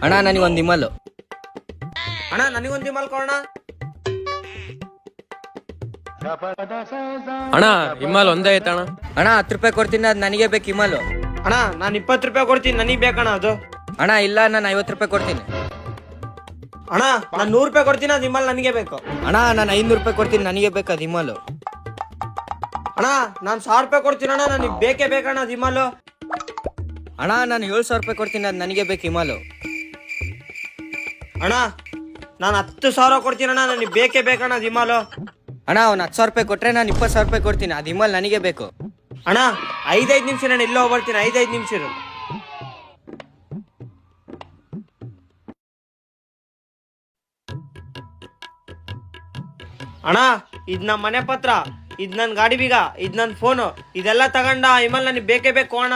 ಅಣ್ಣ ನನಗೊಂದು ಇಮಲ್. ಅಣ್ಣ ನನಗೊಂದು ಇಮಲ್ ಕೊಡೋಣ. ಅಣ್ಣ ಇಮ್ಮಲ್ ಒಂದೇ ಐತಣ್ಣ. ಅಣ್ಣ 10 ರೂಪಾಯಿ ಕೊಡ್ತೀನಿ, ಅದು ನನಗೆ ಬೇಕು ಇಮಲ್. ಅಣ್ಣ ನಾನು 20 ರೂಪಾಯಿ ಕೊಡ್ತೀನಿ, ನನಗೆ ಬೇಕಣ್ಣ ಅದು. ಅಣ್ಣ ಇಲ್ಲ, ನಾನು 50 ರೂಪಾಯಿ ಕೊಡ್ತೀನಿ. ಅಣ್ಣ ನಾನು 100 ರೂಪಾಯಿ ಕೊಡ್ತೀನಿ, ಅದು ಇಮಲ್ ನನಗೆ ಬೇಕು. ಅಣ್ಣ ನಾನು 500 ರೂಪಾಯಿ ಕೊಡ್ತೀನಿ, ನನಗೆ ಬೇಕು ಅದು ಇಮಲ್. ಅಣ್ಣ ನಾನು 1000 ರೂಪಾಯಿ ಕೊಡ್ತೀನಿ ಅಣ್ಣ, ನನಗೆ ಬೇಕೇ ಬೇಕಣ್ಣ ಅದು ಇಮಲ್. ಅಣ್ಣ ನಾನು 700 ರೂಪಾಯಿ ಕೊಡ್ತೀನಿ, ಅದು ನನಗೆ ಬೇಕು ಇಮಲ್. ಅಣ್ಣ ನಾನು 10,000 ಕೊಡ್ತೀನಿ ಅಣ್ಣ, ನನಗೆ ಬೇಕೇ ಬೇಕಣ್ಣ ಅದು ಇಮಲ್. ಅಣ್ಣ ಅವ್ನು 10,000 ರೂಪಾಯಿ ಕೊಟ್ರೆ ನಾನು 20,000 ರೂಪಾಯಿ ಕೊಡ್ತೀನಿ, ಅದು ಇಮಲ್ ನನಗೆ ಬೇಕು. ಅಣ್ಣ 5 ನಿಮಿಷ, ನಾನು ಎಲ್ಲೋ ಬರ್ತೀನಿ, 5 ನಿಮಿಷ ಇರು. ಅಣ್ಣ ಇದ್ ನಮ್ಮ ಮನೆ ಪತ್ರ, ಇದ್ ನನ್ ಗಾಡಿ ಬೀಗ, ಇದ್ ನನ್ ಫೋನು, ಇದೆಲ್ಲ ತಗೊಂಡ ಇಮಲ್ ನನಗೆ ಬೇಕೇ ಬೇಕು ಅಣ್ಣ.